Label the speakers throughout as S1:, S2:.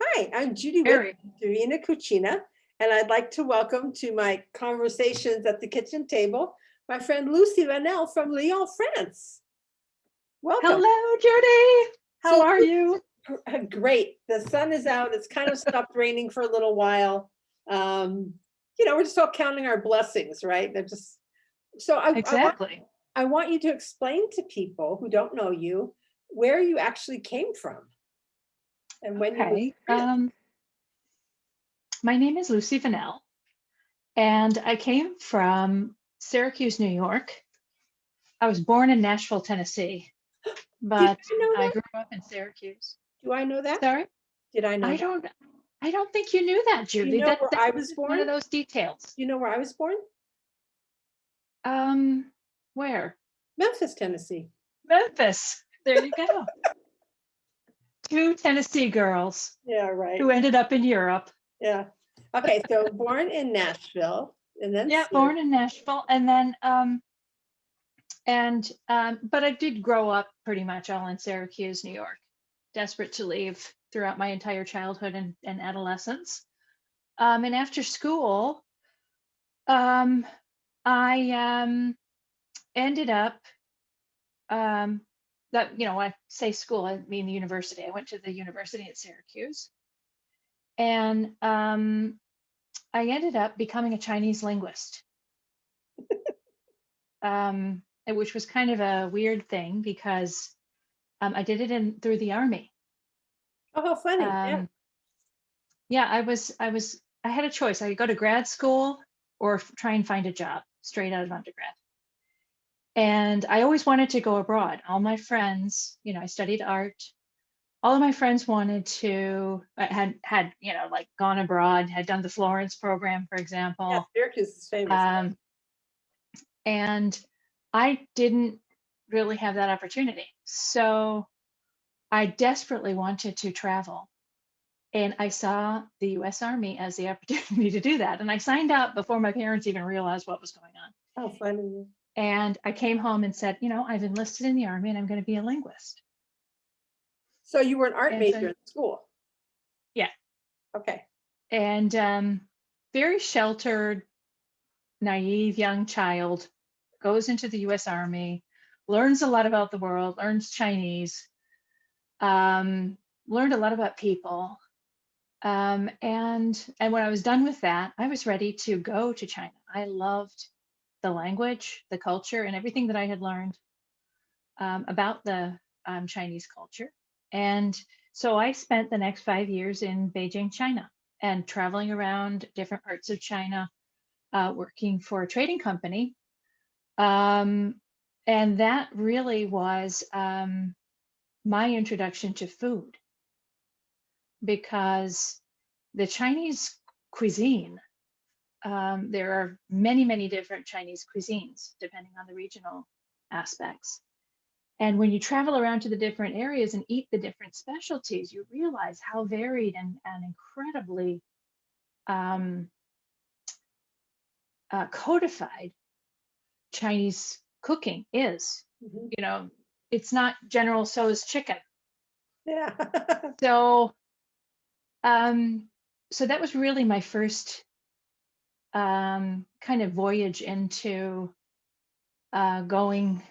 S1: Hi, I'm Judy Witt,
S2: Very.
S1: Divina Cucina, and I'd like to welcome to my conversations at the kitchen table my friend Lucy Vanel from Lyon, France. Welcome.
S2: Hello, Judy. How
S1: So,
S2: are you?
S1: great. The sun is out. It's kind of stopped raining for a little while. Um, we're just all counting our blessings, right? They're just so
S2: Exactly.
S1: I want you to explain to people who don't know you where you actually came from and when you moved
S2: Okay.
S1: to France.
S2: My name is Lucy Vanel, and I came from Syracuse, New York. I was born in Nashville, Tennessee,
S1: Did
S2: but
S1: I know
S2: I
S1: that?
S2: grew up in Syracuse.
S1: Do I know that?
S2: Sorry,
S1: Did I know
S2: I
S1: that?
S2: don't. I don't think you knew that,
S1: Do you
S2: Judy.
S1: know
S2: That
S1: where
S2: that
S1: I
S2: was
S1: was
S2: just one
S1: born?
S2: of
S1: Do
S2: those details.
S1: you know where I was born?
S2: Um, where?
S1: Memphis, Tennessee.
S2: Memphis. There you go. Two Tennessee girls
S1: Yeah, right.
S2: who ended up in Europe.
S1: Yeah. Okay, so born in Nashville and then
S2: Yeah,
S1: Syracuse.
S2: born in Nashville, and then but I did grow up pretty much all in Syracuse, New York, desperate to leave throughout my entire childhood and adolescence. And after school, um, I ended up I say school, I mean the university. I went to the university at Syracuse, and I ended up becoming a Chinese linguist, which was kind of a weird thing because I did it in through the army.
S1: Oh, how funny. Yeah.
S2: Um, Yeah, I had a choice. I could go to grad school or try and find a job straight out of undergrad. And I always wanted to go abroad. All my friends, I studied art. All of my friends wanted to had like gone abroad, had done the Florence program, for
S1: Yeah,
S2: example.
S1: Syracuse is famous.
S2: Um, and I didn't really have that opportunity. So I desperately wanted to travel. And I saw the US Army as the opportunity to do that. And I signed up before my parents even realized what was going on.
S1: How funny.
S2: And I came home and said, I've enlisted in the Army and I'm going to be a linguist.
S1: So you were an art
S2: And
S1: major
S2: so,
S1: in school.
S2: yeah.
S1: Okay.
S2: And very sheltered, naive young child goes into the US Army, learns a lot about the world, learns Chinese, learned a lot about people. And when I was done with that, I was ready to go to China. I loved the language, the culture, and everything that I had learned about the Chinese culture. And so I spent the next 5 years in Beijing, China, and traveling around different parts of China, working for a trading company. Um, and that really was my introduction to food because the Chinese cuisine, there are many, many different Chinese cuisines depending on the regional aspects. And when you travel around to the different areas and eat the different specialties, you realize how varied and incredibly um, codified Chinese cooking is.
S1: Mhm.
S2: You know, it's not General Tso's chicken.
S1: Yeah.
S2: So, um, so that was really my first kind of voyage into going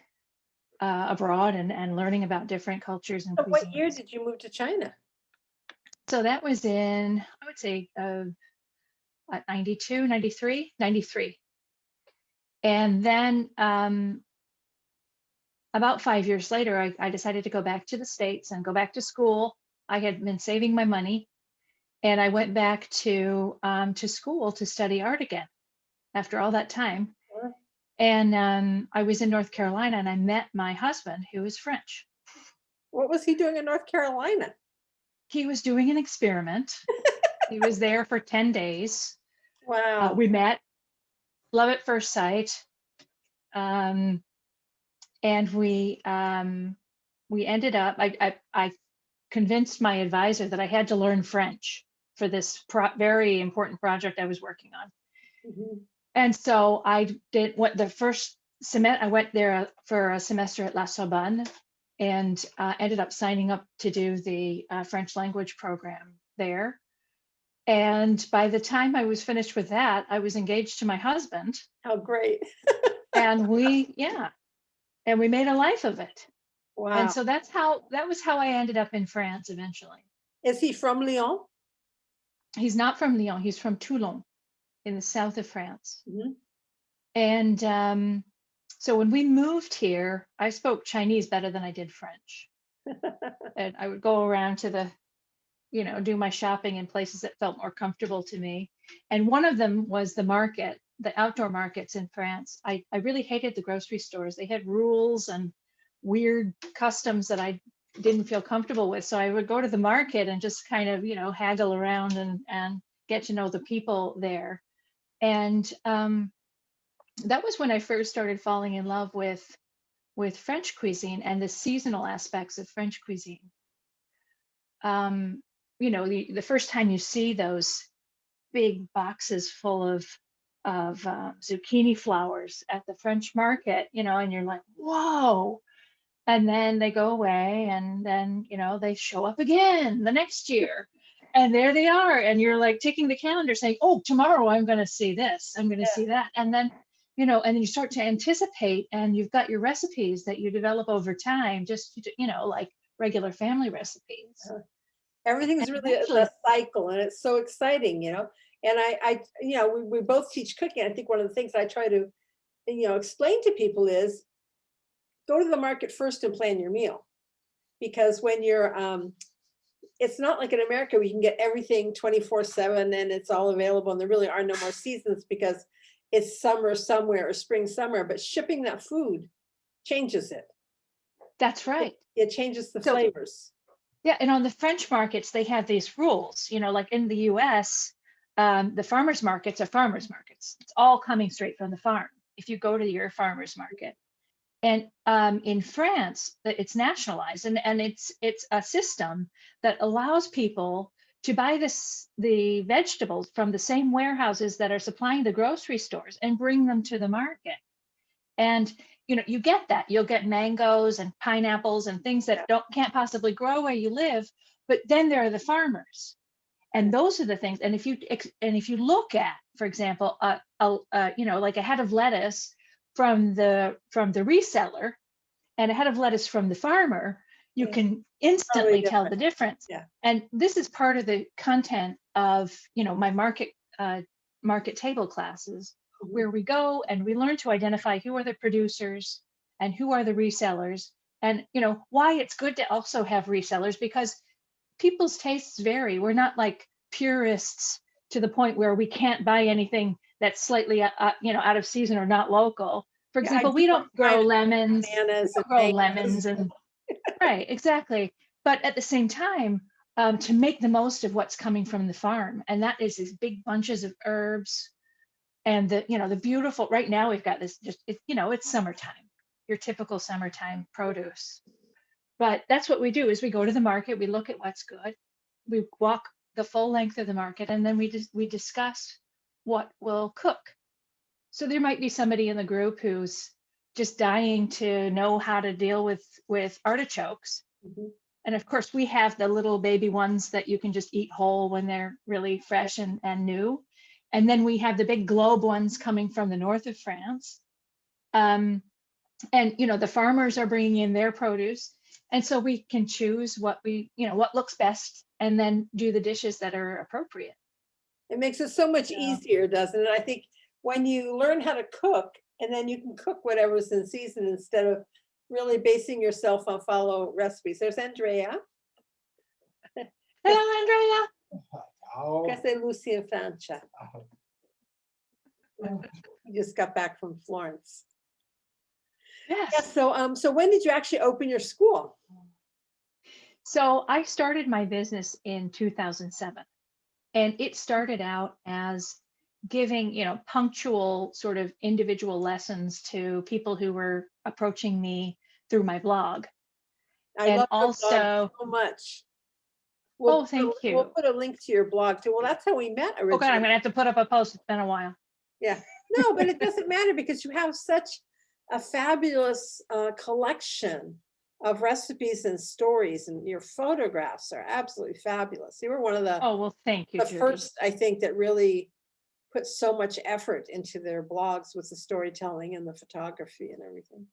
S2: abroad and learning about different cultures and
S1: So what year
S2: cuisines.
S1: did you move to China?
S2: So that was in, I would say, 92, 93, 93. And then about 5 years later, I decided to go back to the States and go back to school. I had been saving my money, and I went back to school to study art again after all that time.
S1: Or
S2: And I was in North Carolina, and I met my husband, who is French.
S1: what was he doing in North Carolina?
S2: He was doing an experiment. He was there for 10 days.
S1: Wow.
S2: We met, love at first sight. Um, and we ended up, I convinced my advisor that I had to learn French for this very important project I was working on.
S1: Mhm.
S2: And so I did what the first semester, I went there for a semester at La Sorbonne and ended up signing up to do the French language program there. And by the time I was finished with that, I was engaged to my husband,
S1: How great.
S2: and we made a life of it. And
S1: Wow.
S2: so that was how I ended up in France eventually.
S1: Is he from Lyon?
S2: He's not from Lyon, he's from Toulon in the south of France.
S1: Mhm.
S2: And so when we moved here, I spoke Chinese better than I did French. And I would go around to the, do my shopping in places that felt more comfortable to me. And one of them was the market, the outdoor markets in France. I really hated the grocery stores. They had rules and weird customs that I didn't feel comfortable with. So I would go to the market and just kind of, haggle around and get to know the people there. And that was when I first started falling in love with French cuisine and the seasonal aspects of French cuisine. The first time you see those big boxes full of zucchini flowers at the French market, and you're like, whoa. And then they go away, and then, they show up again the next year. And there they are. And you're like taking the calendar saying, oh, tomorrow I'm going to see this, I'm going to see that. And then, and then you start to anticipate, and you've got your recipes that you develop over time, just, like regular family recipes.
S1: Everything's really a cycle, and it's so exciting, And we both teach cooking. I think one of the things I try to, explain to people is go to the market first and plan your meal. Because when you're, it's not like in America where you can get everything 24/7 and it's all available, and there really are no more seasons because it's summer somewhere or spring somewhere, but shipping that food changes it.
S2: That's right.
S1: It changes the flavors.
S2: Yeah, and on the French markets, they have these rules, like in the US, the farmers markets are farmers markets. It's all coming straight from the farm if you go to your farmers market. And in France, it's nationalized, and it's a system that allows people to buy the vegetables from the same warehouses that are supplying the grocery stores and bring them to the market. And you get that. You'll get mangoes and pineapples and things that can't possibly grow where you live, but then there are the farmers, and those are the things. And if you look at, for example, like a head of lettuce from the reseller and a head of lettuce from the farmer, you can instantly tell the difference.
S1: Yeah.
S2: And this is part of the content of my market table classes, where we go and we learn to identify who are the producers and who are the resellers, and why it's good to also have resellers, because people's tastes vary. We're not like purists to the point where we can't buy anything that's slightly out of season or not local. For example, we don't grow lemons, and right, exactly. But at the same time, to make the most of what's coming from the farm, and that is these big bunches of herbs. And the beautiful, right now we've got this, just it's summertime, your typical summertime produce. But that's what we do, is we go to the market, we look at what's good, we walk the full length of the market, and then we discuss what will cook. So there might be somebody in the group who's just dying to know how to deal with artichokes. Mm-hmm. And of course, we have the little baby ones that you can just eat whole when they're really fresh and new. And then we have the big globe ones coming from the north of France. And, the farmers are bringing in their produce. And so we can choose what what looks best, and then do the dishes that are appropriate.
S1: It makes it so much easier, doesn't it? I think when you learn how to cook, and then you can cook whatever's in season instead of really basing yourself on follow recipes. There's Andrea.
S2: Hello, Andrea.
S1: Questa è Lucy in Francia. You just got back from Florence.
S2: Yes.
S1: Yeah, so when did you actually open your school?
S2: So I started my business in 2007, and it started out as giving, punctual sort of individual lessons to people who were approaching me through my blog.
S1: I love your blog so much.
S2: Thank you.
S1: We'll put a link to your blog too. Well, that's how we met originally.
S2: Oh God, I'm gonna have to put up a post. It's been a while.
S1: Yeah, no, but it doesn't matter, because you have such a fabulous collection of recipes and stories, and your photographs are absolutely fabulous. You were one of
S2: Oh, well, thank you,
S1: the
S2: Judy.
S1: first, I think, that really put so much effort into their blogs with the storytelling and the photography and everything.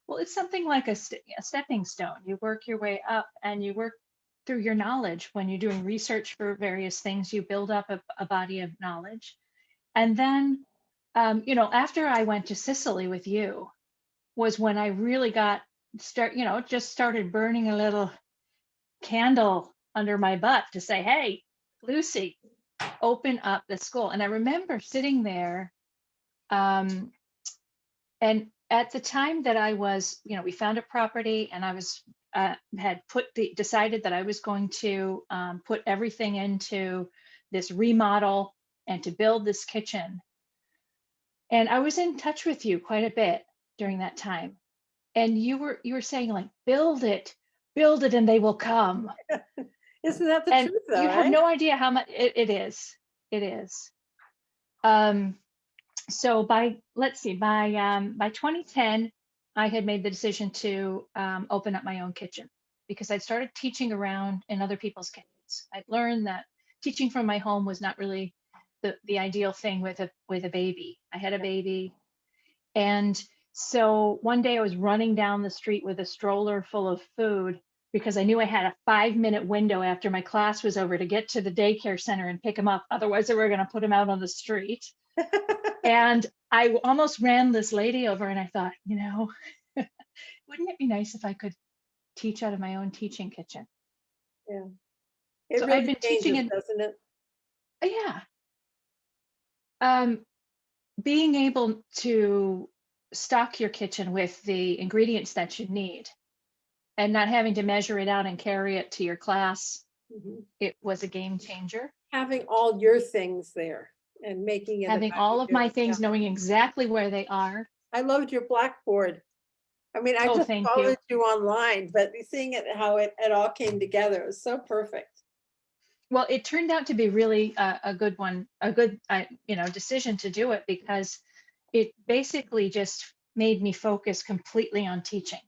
S2: Well, it's something like a stepping stone. You work your way up and you work through your knowledge. When you're doing research for various things, you build up a body of knowledge. And then, after I went to Sicily with you, was when I really just started burning a little candle under my butt to say, hey, Lucy, open up the school. And I remember sitting there, and at the time that I was, we found a property, and I was had decided that I was going to put everything into this remodel and to build this kitchen. And I was in touch with you quite a bit during that time. And you were saying, like, build it, and they will come.
S1: Isn't that the
S2: And
S1: truth, though,
S2: you have
S1: right?
S2: no idea how much it is. It is. So let's see, by 2010, I had made the decision to open up my own kitchen, because I'd started teaching around in other people's kitchens. I'd learned that teaching from my home was not really the ideal thing with a baby. I had a baby, and so one day I was running down the street with a stroller full of food, because I knew I had a 5-minute window after my class was over to get to the daycare center and pick him up. Otherwise, they were going to put him out on the street. And I almost ran this lady over, and I thought, wouldn't it be nice if I could teach out of my own teaching kitchen?
S1: Yeah. It
S2: So I've
S1: really
S2: been teaching
S1: changes,
S2: in,
S1: doesn't it?
S2: yeah. Being able to stock your kitchen with the ingredients that you need and not having to measure it out and carry it to your class,
S1: Mhm.
S2: it was a game changer.
S1: Having all your things there and making it
S2: Having
S1: about
S2: all of
S1: you.
S2: my
S1: Yeah.
S2: things, knowing exactly where they are.
S1: I loved your blackboard. I mean, I
S2: Oh,
S1: just
S2: thank you.
S1: followed you online, but seeing how it all came together, it was so perfect.
S2: Well, it turned out to be really a good one, a good decision to do it, because it basically just made me focus completely on teaching.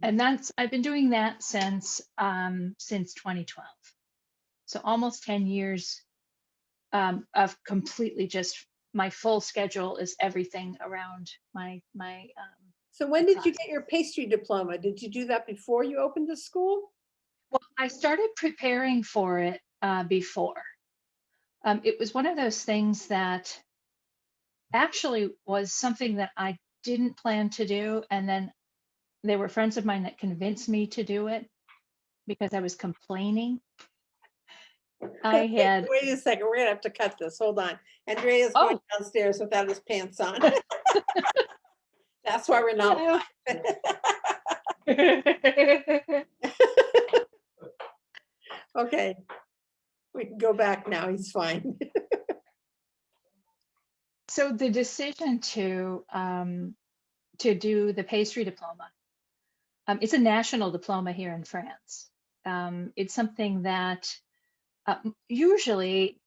S2: And I've been doing that since 2012. So almost 10 years of completely just my full schedule is everything around my
S1: So when did you
S2: class.
S1: get your pastry diploma? Did you do that before you opened the school?
S2: Well, I started preparing for it before. It was one of those things that actually was something that I didn't plan to do. And then there were friends of mine that convinced me to do it because I was complaining. I had,
S1: Wait a second, we're gonna have to cut this. Hold on. Andrea's going
S2: oh,
S1: downstairs without his pants on. That's why we're not
S2: hello.
S1: live. Okay, we can go back now. He's fine.
S2: So the decision to do the pastry diploma, it's a national diploma here in France. It's something that usually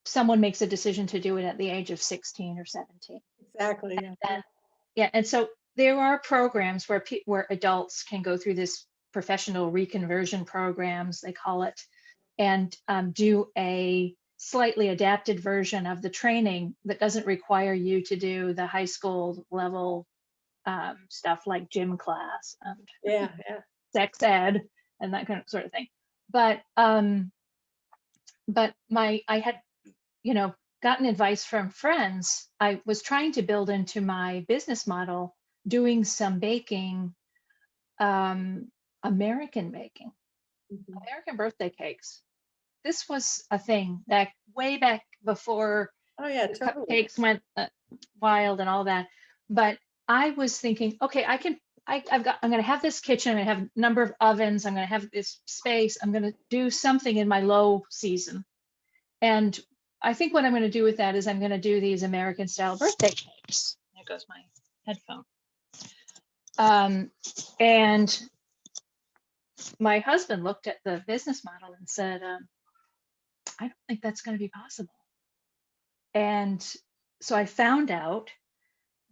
S2: someone makes a decision to do it at the age of 16 or 17.
S1: Exactly, yeah.
S2: And, yeah, and so there are programs where adults can go through this professional reconversion programs, they call it, and do a slightly adapted version of the training that doesn't require you to do the high school level stuff like gym class and
S1: Yeah,
S2: sex ed and that kind of sort of thing. But I had, gotten advice from friends. I was trying to build into my business model doing some baking, American baking,
S1: Mhm.
S2: American birthday cakes. This was a thing that way back before
S1: Oh, yeah, totally.
S2: cupcakes went wild and all that. But I was thinking, okay, I'm going to have this kitchen. I'm going to have a number of ovens. I'm going to have this space. I'm going to do something in my low season. And I think what I'm going to do with that is I'm going to do these American style birthday cakes. There goes my headphone. And my husband looked at the business model and said, I don't think that's going to be possible. And so I found out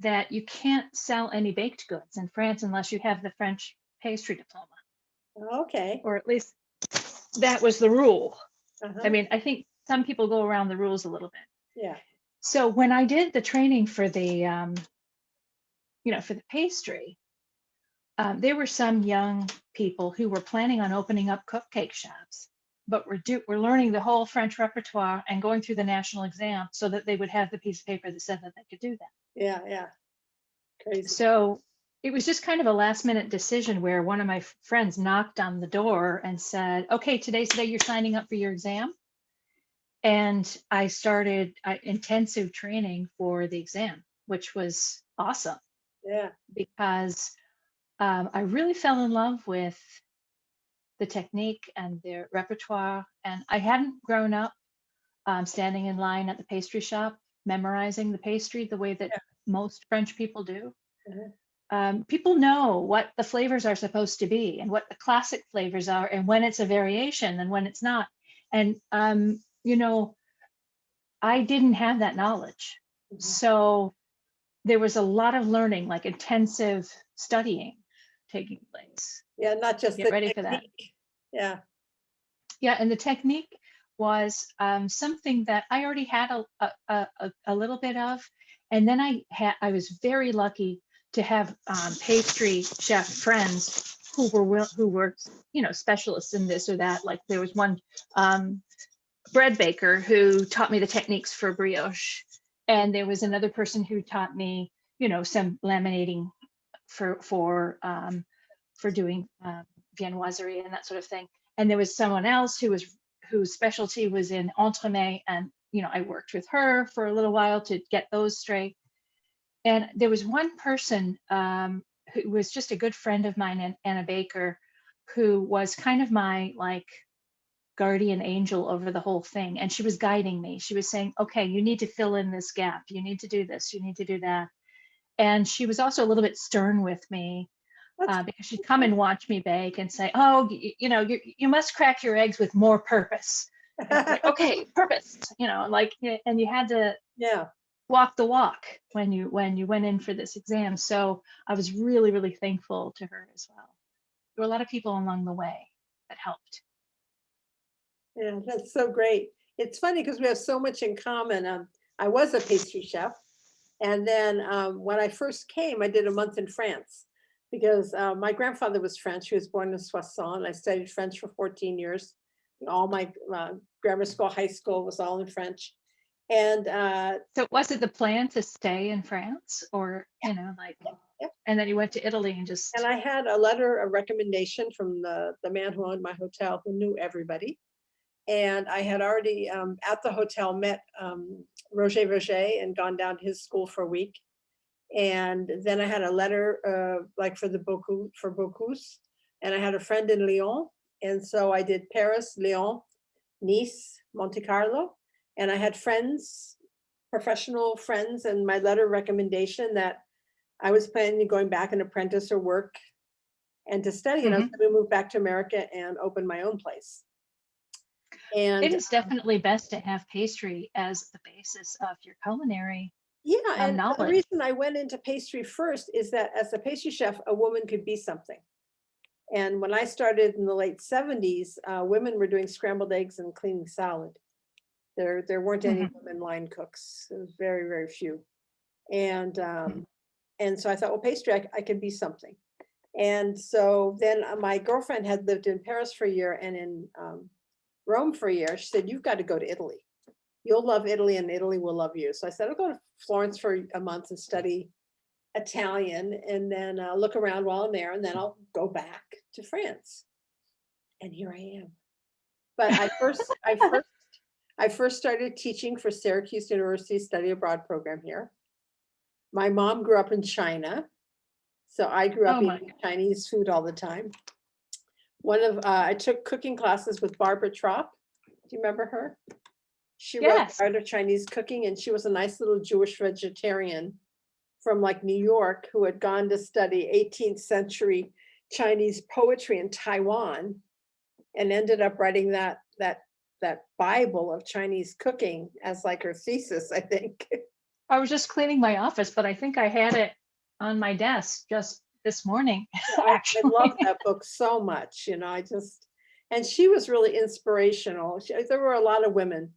S2: that you can't sell any baked goods in France unless you have the French pastry diploma,
S1: Okay.
S2: or at least that was the rule. I
S1: Uh-huh.
S2: mean, I think some people go around the rules a little bit.
S1: Yeah.
S2: So when I did the training for the, for the pastry, there were some young people who were planning on opening up cupcake shops, but were learning the whole French repertoire and going through the national exam so that they would have the piece of paper that said that they could do that.
S1: Yeah. Yeah. Crazy.
S2: So it was just kind of a last minute decision where one of my friends knocked on the door and said, okay, today's the day you're signing up for your exam. And I started intensive training for the exam, which was awesome
S1: Yeah.
S2: because I really fell in love with the technique and the repertoire. And I hadn't grown up standing in line at the pastry shop, memorizing the pastry the way that most French people do.
S1: Uh-huh.
S2: People know what the flavors are supposed to be and what the classic flavors are and when it's a variation and when it's not. And, I didn't have that knowledge.
S1: Mhm.
S2: So there was a lot of learning, like intensive studying taking place.
S1: Yeah. Not just
S2: Get
S1: the
S2: ready for that.
S1: technique. Yeah.
S2: Yeah, and the technique was something that I already had a little bit of, and then I was very lucky to have pastry chef friends who were specialists in this or that. Like there was one bread baker who taught me the techniques for brioche, and there was another person who taught me some laminating for doing viennoiserie and that sort of thing. And there was someone else whose specialty was in entremet, and I worked with her for a little while to get those straight. And there was one person who was just a good friend of mine, Anna Baker, who was kind of my like guardian angel over the whole thing. And she was guiding me. She was saying, okay, you need to fill in this gap. You need to do this. You need to do that. And she was also a little bit stern with me
S1: That's
S2: because she'd come and watch me bake and say, oh, you must crack your eggs with more purpose. And I was like, okay, purpose, and you had to
S1: yeah.
S2: walk the walk when you went in for this exam. So I was really, really thankful to her as well. There were a lot of people along the way that helped.
S1: Yeah. That's so great. It's funny because we have so much in common. I was a pastry chef. And then when I first came, I did a month in France because my grandfather was French. He was born in Soissons. I studied French for 14 years. All my grammar school, high school was all in French. And
S2: So was it the plan to stay in France, or
S1: yeah.
S2: and then you went to Italy and
S1: And
S2: just
S1: I had a letter of recommendation from the man who owned my hotel, who knew everybody. And I had already at the hotel met Roger Verger and gone down to his school for a week. And then I had a letter like for Bocuse, and I had a friend in Lyon. And so I did Paris, Lyon, Nice, Monte Carlo. And I had friends, professional friends, and my letter of recommendation that I was planning on going back and apprentice or work and to study. And I was going to move back to America and open my own place. And
S2: it is definitely best to have pastry as the basis of your culinary
S1: yeah, and the
S2: knowledge.
S1: reason I went into pastry first is that as a pastry chef, a woman could be something. And when I started in the late 70s, women were doing scrambled eggs and cleaning salad. There weren't any women line cooks. It was very, very few. And so I thought, well, pastry, I could be something. And so then my girlfriend had lived in Paris for a year and in Rome for a year. She said, you've got to go to Italy. You'll love Italy and Italy will love you. So I said, I'll go to Florence for a month and study Italian and then look around while I'm there, and then I'll go back to France. And here I am. But I first started teaching for Syracuse University study abroad program here. My mom grew up in China, so I grew up eating Chinese food all the time. I took cooking classes with Barbara Trop. Do you remember her? She wrote The Art of Chinese Cooking, and she was a nice little Jewish vegetarian from like New York who had gone to study 18th century Chinese poetry in Taiwan and ended up writing that Bible of Chinese cooking as like her thesis, I think.
S2: I was just cleaning my office, but I think I had it on my desk just this morning,
S1: I
S2: actually.
S1: love that book so much, and she was really inspirational. There were a lot of women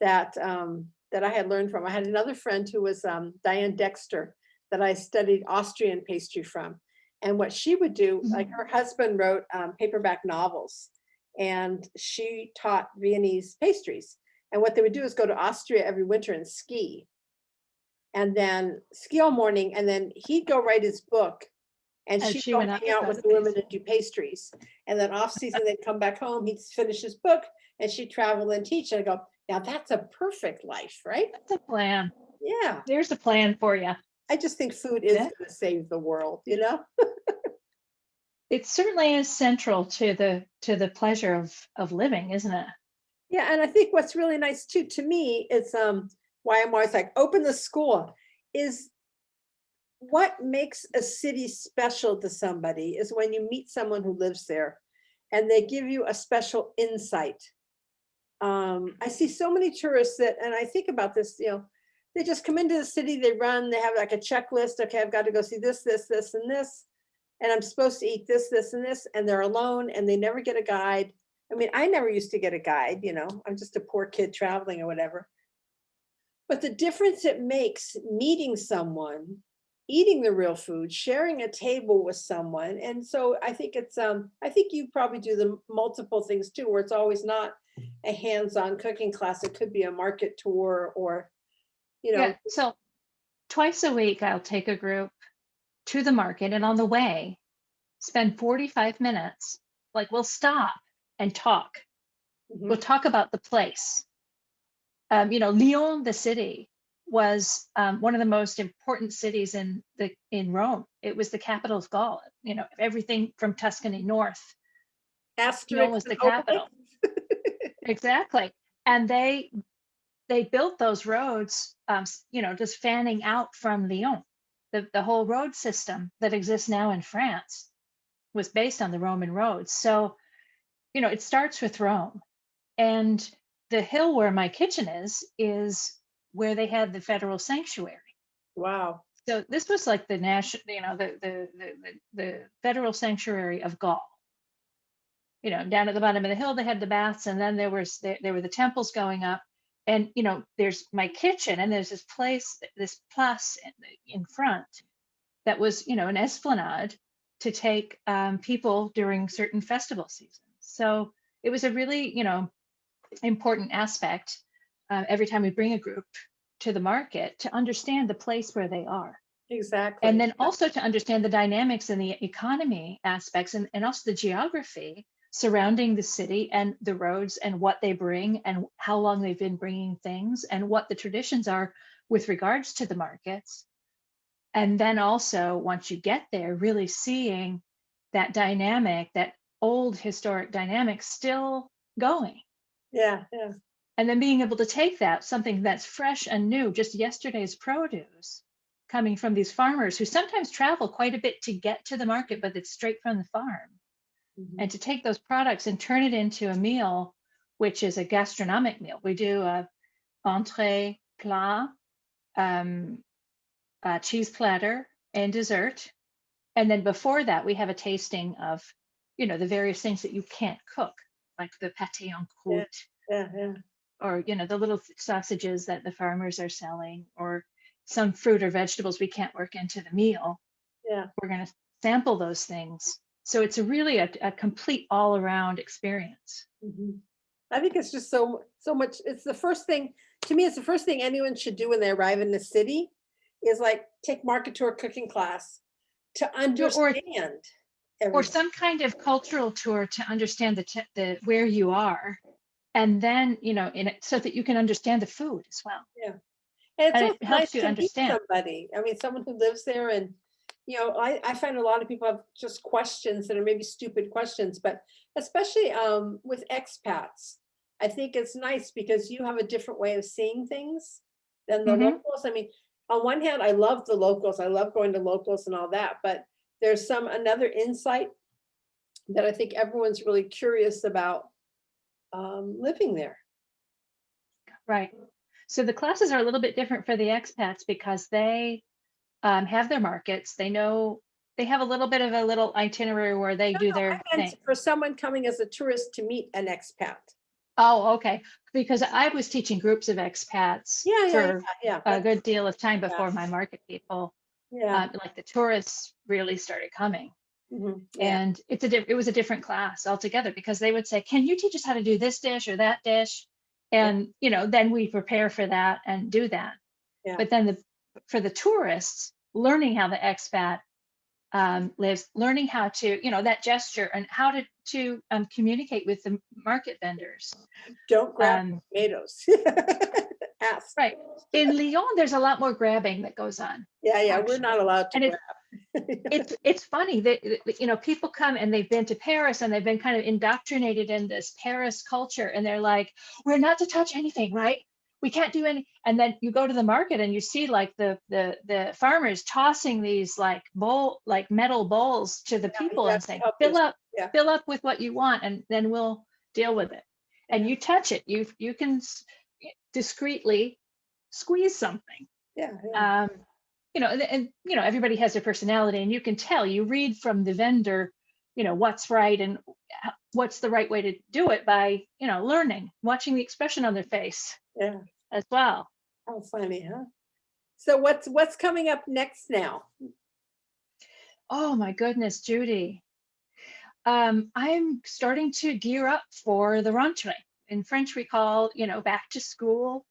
S1: that I had learned from. I had another friend who was Diane Dexter that I studied Austrian pastry from. And what she would do, like her husband wrote paperback novels, and she taught Viennese pastries. And what they would do is go to Austria every winter and ski, and then ski all morning, and then he'd go write his book, and
S2: And
S1: she'd
S2: she
S1: go
S2: went out
S1: hang
S2: to
S1: out
S2: go
S1: with
S2: to
S1: the women
S2: pastry.
S1: and do pastries. And then off season, they'd come back home, he'd finish his book, and she'd travel and teach. And I go, now that's a perfect life, right?
S2: That's a plan.
S1: Yeah.
S2: There's a plan for you.
S1: I just think food is
S2: Yeah.
S1: going to save the world, you know?
S2: It certainly is central to the pleasure of living, isn't it?
S1: Yeah, and I think what's really nice too, to me, it's why I'm always like, open the school, is what makes a city special to somebody is when you meet someone who lives there and they give you a special insight. I see so many tourists that, and I think about this, they just come into the city, they run, they have like a checklist. Okay, I've got to go see this, this, this, and this, and I'm supposed to eat this, this, and this, and they're alone and they never get a guide. I mean, I never used to get a guide, I'm just a poor kid traveling or whatever. But the difference it makes meeting someone, eating the real food, sharing a table with someone. And so I think I think you probably do the multiple things too, where it's always not a hands-on cooking class. It could be a market tour or,
S2: Yeah. So twice a week, I'll take a group to the market, and on the way, spend 45 minutes. Like, we'll stop and talk. We'll
S1: mhm,
S2: talk about the place. Lyon, the city, was one of the most important cities in Rome. It was the capital of Gaul. Everything from Tuscany north. Lyon
S1: asterisks
S2: was
S1: and
S2: the
S1: obelisks.
S2: capital. Exactly. And they built those roads, just fanning out from Lyon. The whole road system that exists now in France was based on the Roman roads. So, it starts with Rome. And the hill where my kitchen is where they had the federal sanctuary.
S1: Wow.
S2: So this was like the national, the federal sanctuary of Gaul. Down at the bottom of the hill, they had the baths, and then there were the temples going up. And there's my kitchen, and there's this place, this place in front that was an esplanade to take people during certain festival seasons. So it was a really important aspect every time we bring a group to the market to understand the place where they are. And
S1: Exactly.
S2: then also to understand the dynamics and the economy aspects and also the geography surrounding the city and the roads and what they bring and how long they've been bringing things and what the traditions are with regards to the markets. And then also, once you get there, really seeing that dynamic, that old historic dynamic still going.
S1: Yeah, yeah.
S2: And then being able to take that, something that's fresh and new, just yesterday's produce, coming from these farmers who sometimes travel quite a bit to get to the market, but it's straight from the farm.
S1: Mhm.
S2: And to take those products and turn it into a meal, which is a gastronomic meal. We do a entree, plat, a cheese platter, and dessert. And then before that, we have a tasting of, the various things that you can't cook, like the pate en
S1: Yeah,
S2: croûte,
S1: yeah, yeah.
S2: or the little sausages that the farmers are selling, or some fruit or vegetables we can't work into the meal.
S1: Yeah.
S2: We're going to sample those things. So it's really a complete all around experience.
S1: Mhm. I think it's just so much. It's the first thing to me. It's the first thing anyone should do when they arrive in the city, is like take market tour cooking class to
S2: Or
S1: understand
S2: or
S1: everything.
S2: some kind of cultural tour to understand the where you are, and then in it, so that you can understand the food as well,
S1: Yeah, and it's
S2: and
S1: also
S2: it helps
S1: nice
S2: you
S1: to meet
S2: understand.
S1: somebody. I mean, someone who lives there, and I find a lot of people have just questions that are maybe stupid questions, but especially with expats, I think it's nice because you have a different way of seeing things than the
S2: Hmm.
S1: locals. I mean, on one hand, I love the locals. I love going to locals and all that, but there's another insight that I think everyone's really curious about living there.
S2: Right. So the classes are a little bit different for the expats because they have their markets. They know they have a little bit of a little itinerary where they
S1: No,
S2: do
S1: no,
S2: their
S1: I meant
S2: thing.
S1: for someone coming as a tourist to meet an expat.
S2: Oh, okay. Because I was teaching groups of expats
S1: Yeah, yeah, yeah,
S2: for
S1: yeah.
S2: a good deal of time
S1: Yeah,
S2: before my market people,
S1: yeah,
S2: like the tourists really started coming.
S1: yeah,
S2: And it was a different class altogether because they would say, "Can you teach us how to do this dish or that dish?"
S1: yeah,
S2: And then we prepare for that and do that.
S1: yeah.
S2: But then for the tourists, learning how the expat lives, learning how to, that gesture and how to communicate with the market vendors.
S1: Don't grab
S2: Um,
S1: tomatoes. Ask.
S2: right. In Lyon, there's a lot more grabbing that goes on,
S1: Yeah, yeah, we're
S2: actually.
S1: not allowed to
S2: And
S1: grab.
S2: it's funny that people come and they've been to Paris and they've been kind of indoctrinated in this Paris culture, and they're like, we're not to touch anything, right? We can't do any. And then you go to the market and you see like the farmers tossing these like metal bowls to the
S1: Yeah, you
S2: people
S1: have
S2: and
S1: to
S2: saying,
S1: help
S2: fill
S1: yourself.
S2: up
S1: Yeah,
S2: fill up with what you want, and then we'll deal with it. And
S1: yeah,
S2: you touch it, you can discreetly squeeze something.
S1: yeah, yeah.
S2: um, and everybody has their personality, and you can tell, you read from the vendor, what's right and what's the right way to do it by, learning, watching the expression on their face
S1: Yeah.
S2: as well.
S1: How funny, huh? So what's coming up next now?
S2: Oh my goodness, Judy. I'm starting to gear up for the rentrée. In French, we call, back to school,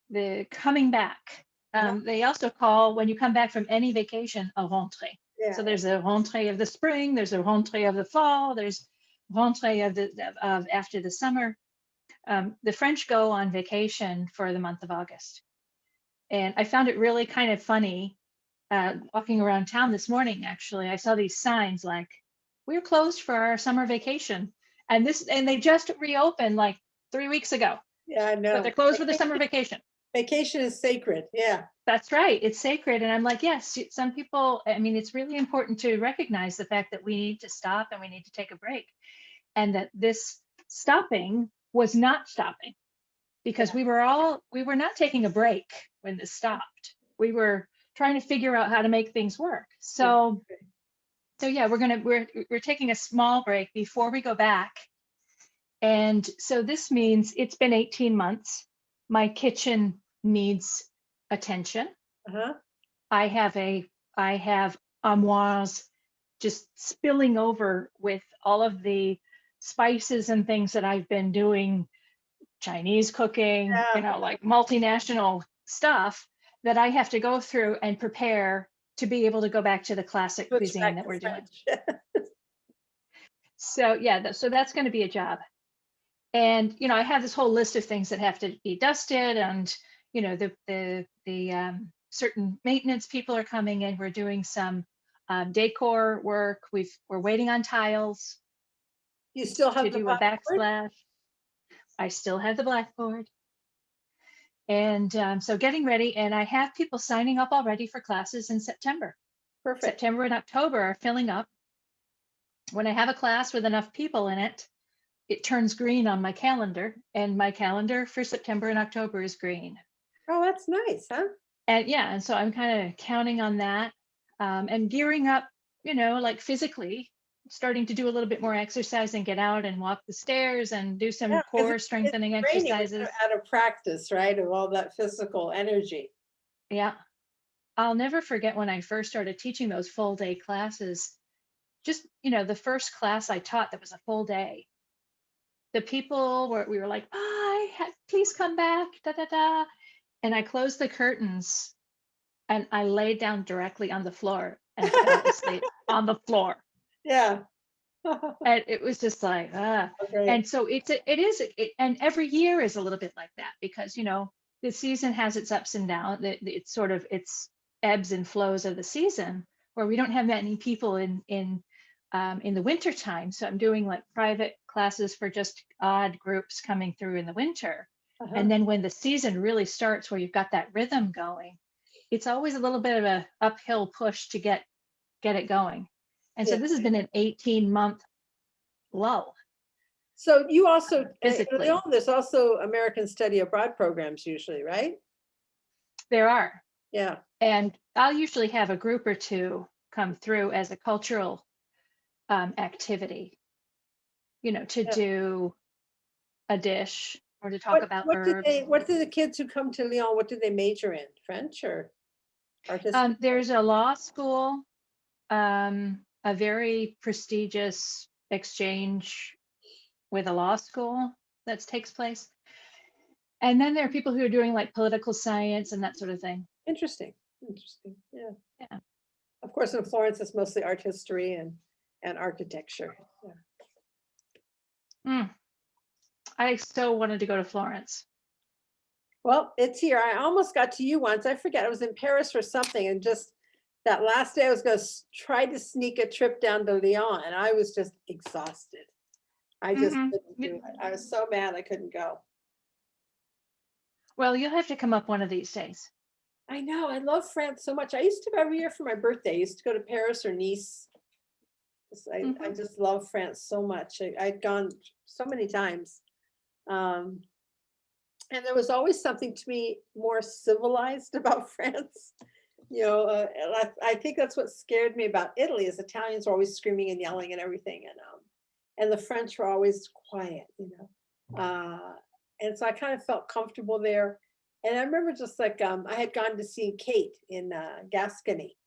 S2: the coming back.
S1: Uh-huh.
S2: They also call, when you come back from any vacation, a rentrée.
S1: Yeah,
S2: So there's a rentrée of the spring, there's a rentrée of the fall, there's rentrée of after the summer. The French go on vacation for the month of August. And I found it really kind of funny, walking around town this morning, actually. I saw these signs like, we're closed for our summer vacation. And they just reopened like 3 weeks ago,
S1: yeah, I
S2: but
S1: know.
S2: they're closed for the summer vacation.
S1: Vacation is sacred. Yeah,
S2: That's right. It's sacred. And I'm like, yes, some people, I mean, it's really important to recognize the fact that we need to stop and we need to take a break. And that this stopping was not stopping, because
S1: yeah.
S2: we were not taking a break when this stopped. We were trying to figure out how to make things work. So yeah, we're taking a small break before we go back. And so this means it's been 18 months. My kitchen needs attention.
S1: Uh-huh.
S2: I have armoires just spilling over with all of the spices and things that I've been doing, Chinese cooking,
S1: Yeah,
S2: like multinational stuff that I have to go through and prepare to be able to go back to the classic
S1: switch
S2: cuisine
S1: back
S2: that
S1: to
S2: we're doing.
S1: French.
S2: So yeah, so that's going to be a job. And I have this whole list of things that have to be dusted, and the certain maintenance people are coming in. We're doing some decor work. We're waiting on tiles
S1: You still
S2: to
S1: have the
S2: do a
S1: blackboard?
S2: backsplash. I still have the blackboard. And so getting ready, and I have people signing up already for classes in September.
S1: Perfect.
S2: September and October are filling up. When I have a class with enough people in it, it turns green on my calendar, and my calendar for September and October is green.
S1: Oh, that's nice, huh?
S2: And yeah, and so I'm kind of counting on that, and gearing up, like physically, starting to do a little bit more exercise and get out and walk the stairs and do
S1: Yeah,
S2: some
S1: because
S2: core
S1: it's
S2: strengthening
S1: training
S2: exercises.
S1: out of practice, right? Of all that physical energy.
S2: Yeah, I'll never forget when I first started teaching those full day classes. Just, the first class I taught that was a full day. The people we were like, bye, please come back, da da da. And I closed the curtains and I laid down directly on the floor and fell asleep on the floor.
S1: Yeah.
S2: And it was just like,
S1: Great.
S2: and so and every year is a little bit like that, because, the season has its ups and downs. It's sort of its ebbs and flows of the season, where we don't have many people in the winter time. So I'm doing like private classes for just odd groups coming through in the winter.
S1: Uh-huh.
S2: And then when the season really starts, where you've got that rhythm going, it's always a little bit of a uphill push to get it going. And so
S1: Yeah.
S2: this has been an 18-month lull
S1: So you also, in
S2: physically.
S1: Lyon, there's also American Study Abroad programs usually, right?
S2: There are.
S1: Yeah.
S2: And I'll usually have a group or two come through as a cultural activity, to
S1: Yeah.
S2: do a dish or to talk about herbs.
S1: What do the kids who come to Lyon, what do they major in? French or artistic?
S2: There's a law school, a very prestigious exchange with a law school that takes place. And then there are people who are doing like political science and that sort of thing.
S1: Interesting. Interesting. Yeah.
S2: Yeah.
S1: Of course, in Florence, it's mostly art history and architecture. Yeah.
S2: I so wanted to go to Florence.
S1: Well, it's here. I almost got to you once. I forget. I was in Paris for something, and just that last day, I was going to try to sneak a trip down to Lyon, and I was just exhausted. I just couldn't do it. I was so mad I couldn't go.
S2: Well, you'll have to come up one of these days.
S1: I know. I love France so much. I used to go every year for my birthday. I used to go to Paris or Nice. I just love France so much. I'd gone so many times. And there was always something to me more civilized about France. I think that's what scared me about Italy is Italians were always screaming and yelling and everything. And the French were always quiet, and so I kind of felt comfortable there. And I remember just like, I had gone to see Pate in Gascony.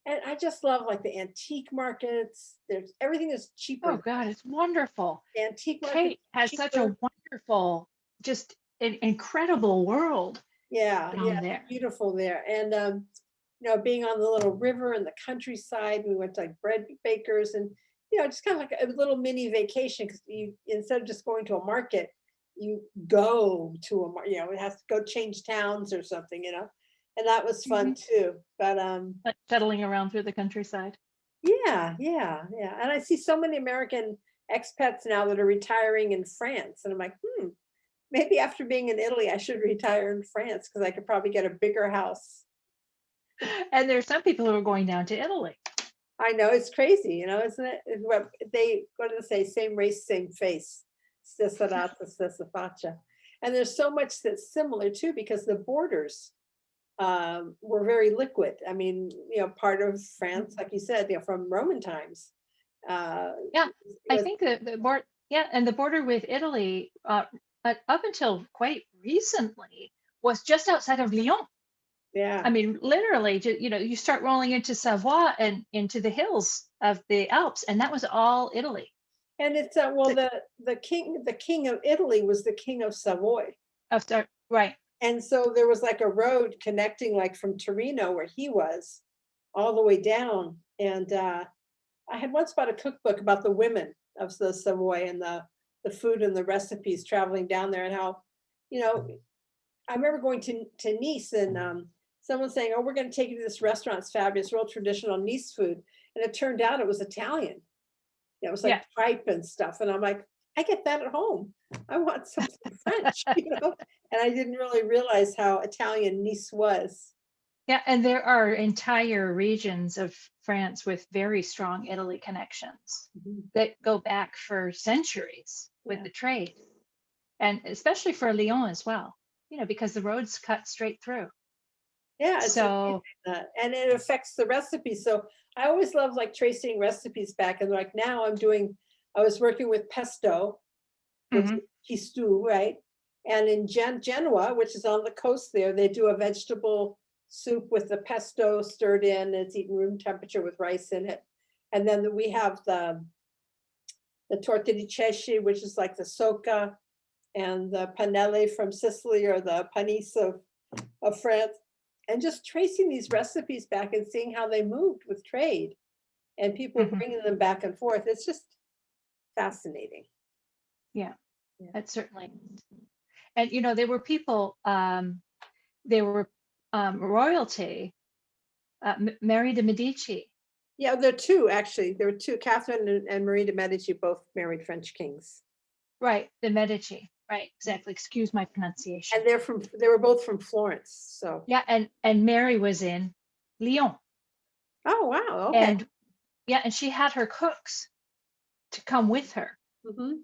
S1: And I just love like the antique markets. Everything is cheaper.
S2: Oh God, it's wonderful.
S1: Antique market
S2: Pate has such a wonderful, just an incredible world.
S1: Yeah,
S2: down there.
S1: beautiful there. And being on the little river in the countryside, we went to like bread bakers and just kind of like a little mini vacation because you instead of just going to a market, you go to a market. It has to go change towns or something, and that was fun too. But
S2: like shuttling around through the countryside.
S1: Yeah. And I see so many American expats now that are retiring in France, and I'm like, maybe after being in Italy, I should retire in France because I could probably get a bigger house.
S2: And there's some people who are going down to Italy.
S1: I know, it's crazy, isn't it? What do they say? Same race, same face. Stessa razza, stessa faccia. And there's so much that's similar too, because the borders were very liquid. I mean, part of France, like you said, from Roman times.
S2: I think the border, and the border with Italy, up until quite recently, was just outside of Lyon.
S1: Yeah.
S2: I mean, literally, you start rolling into Savoie and into the hills of the Alps, and that was all Italy.
S1: And it's the king of Italy was the king of Savoy.
S2: Right.
S1: And so there was like a road connecting like from Torino where he was all the way down. And I had once bought a cookbook about the women of the Savoy and the food and the recipes traveling down there and how, I remember going to Nice and someone saying, "Oh, we're going to take you to this restaurant. It's fabulous, real traditional Nice food." And it turned out it was Italian. It was like tripe and stuff. And I'm like, I get that at home. I want something French, And I didn't really realize how Italian Nice was.
S2: Yeah, and there are entire regions of France with very strong Italy connections that go back for centuries with the trade. And especially for Lyon as well, because the roads cut straight through.
S1: Yeah.
S2: So,
S1: and it affects the recipe. So I always love like tracing recipes back. And like now I was working with pesto, which is pistou, right? And in Genoa, which is on the coast there, they do a vegetable soup with the pesto stirred in. It's eaten room temperature with rice in it. And then we have the torta di ceci, which is like the socca, and the panelle from Sicily or the panisse of France. And just tracing these recipes back and seeing how they moved with trade and people bringing them back and forth. It's just fascinating.
S2: Yeah. That's certainly. And, there were people, there were royalty, Mary de Medici.
S1: Yeah, there are two, actually. There were two, Catherine and Marie de Medici, both married French kings.
S2: Right, the Medici. Right, exactly. Excuse my pronunciation.
S1: And they were both from Florence. So
S2: yeah, and Mary was in Lyon.
S1: Oh wow! Okay.
S2: And she had her cooks to come with her.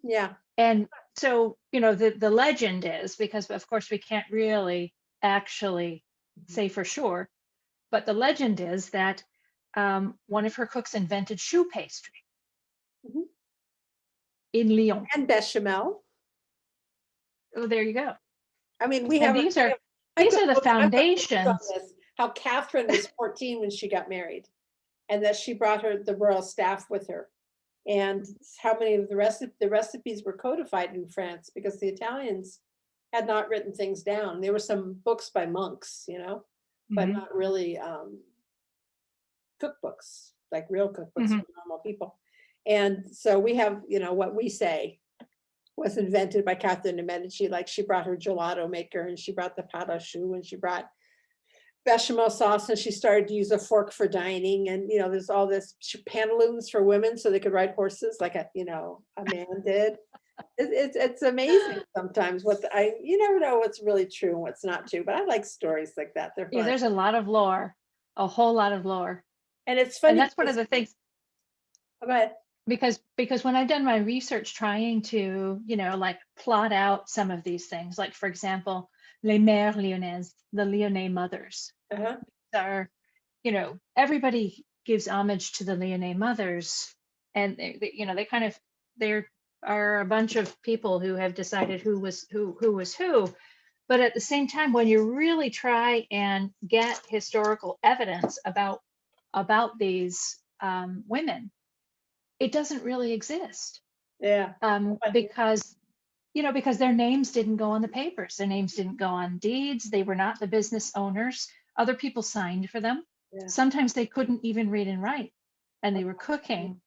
S1: Yeah.
S2: And so the legend is, because of course we can't really actually say for sure, but the legend is that one of her cooks invented choux pastry
S1: Mhm.
S2: in Lyon.
S1: And bechamel.
S2: Oh, there you go.
S1: I mean, we
S2: And
S1: have,
S2: these
S1: we
S2: are
S1: have
S2: these are the
S1: I've got books on
S2: foundations.
S1: this, how Catherine was 14 when she got married, and that she brought the royal staff with her. And how many of the recipes were codified in France because the Italians had not written things down. There were some books by monks, but
S2: Mhm,
S1: not really cookbooks, like real cookbooks
S2: mhm.
S1: for normal people. And so we have, what we say was invented by Catherine de Medici. Like she brought her gelato maker and she brought the pâte à choux and she brought bechamel sauce and she started to use a fork for dining. And, there's all this pantaloons for women so they could ride horses like a man did. It's amazing sometimes you never know what's really true and what's not true, but I like stories like that. They're
S2: Yeah,
S1: fun.
S2: there's a lot of lore, a whole lot of lore.
S1: And it's
S2: And
S1: funny
S2: that's one of
S1: because,
S2: the things,
S1: go ahead.
S2: because when I've done my research trying to, like plot out some of these things, like for example, les mères lyonnaises, the Lyonnais mothers
S1: Uh-huh.
S2: are, everybody gives homage to the Lyonnais mothers, and they kind of, there are a bunch of people who have decided who was who. But at the same time, when you really try and get historical evidence about these women, it doesn't really exist,
S1: Yeah. Funny.
S2: because their names didn't go on the papers, their names didn't go on deeds, they were not the business owners, other people signed for them.
S1: Yeah.
S2: Sometimes they couldn't even read and write, and they were cooking,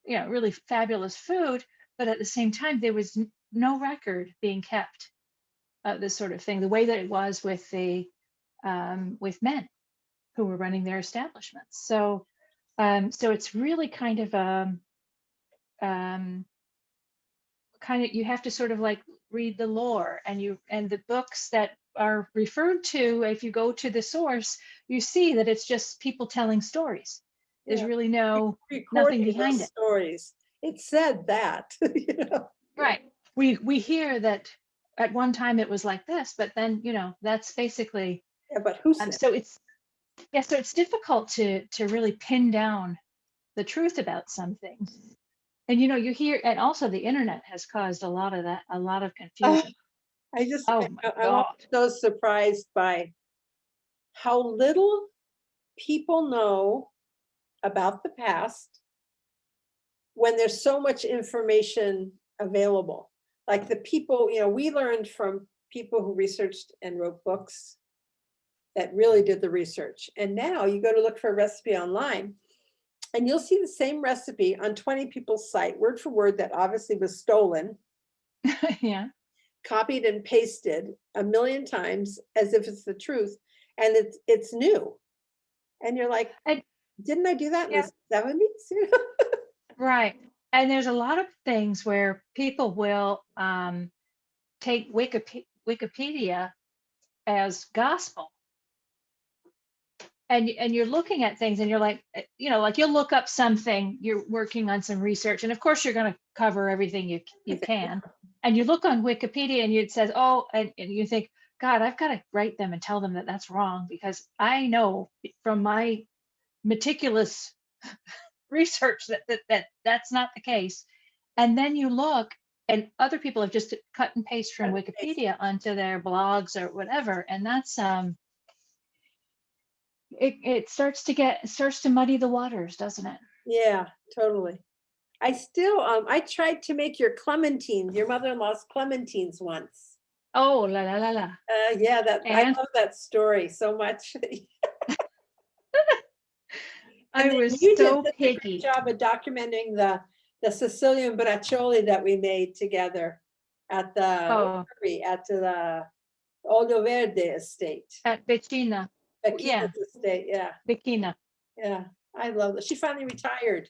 S2: really fabulous food, but at the same time, there was no record being kept of this sort of thing, the way that it was with with men who were running their establishments. So it's really kind of um, you have to sort of like read the lore, and the books that are referred to, if you go to the source, you see that it's just people telling stories. There's
S1: Yeah.
S2: really nothing
S1: Recording
S2: behind
S1: those
S2: it.
S1: stories. It said that,
S2: Right. We hear that at one time it was like this, but then, that's basically
S1: Yeah, but who said?
S2: so it's difficult to really pin down the truth about some things. And you hear, and also the internet has caused a lot of that, a lot of
S1: Uh,
S2: confusion.
S1: I just,
S2: Oh my
S1: I'm always
S2: God.
S1: so surprised by how little people know about the past when there's so much information available. Like the people, we learned from people who researched and wrote books that really did the research. And now you go to look for a recipe online and you'll see the same recipe on 20 people's site, word for word, that obviously was stolen,
S2: Yeah.
S1: copied and pasted a million times as if it's the truth. And it's new. And you're like,
S2: And
S1: didn't I do that in
S2: yeah,
S1: the 70s?
S2: right. And there's a lot of things where people will take Wikipedia as gospel. And you're looking at things and you're like, like you'll look up something, you're working on some research, and of course you're going to cover everything you can. And you look on Wikipedia and it says, oh, and you think, God, I've got to write them and tell them that that's wrong, because I know from my meticulous research that's not the case. And then you look, and other people have just cut and paste from Wikipedia onto their blogs or whatever, and that's it starts to muddy the waters, doesn't it?
S1: Yeah, totally. I tried to make your clementines, your mother-in-law's clementines once.
S2: Oh, la la la la.
S1: Yeah, I
S2: And
S1: love that story so much. And
S2: I
S1: then
S2: was
S1: you did
S2: so
S1: such a great
S2: picky.
S1: job of documenting the Sicilian braccioli that we made together at
S2: Oh,
S1: the Olio Verde estate,
S2: at Becina. Yeah,
S1: Becchina's estate. Yeah,
S2: Becina.
S1: yeah. I love it. She finally retired.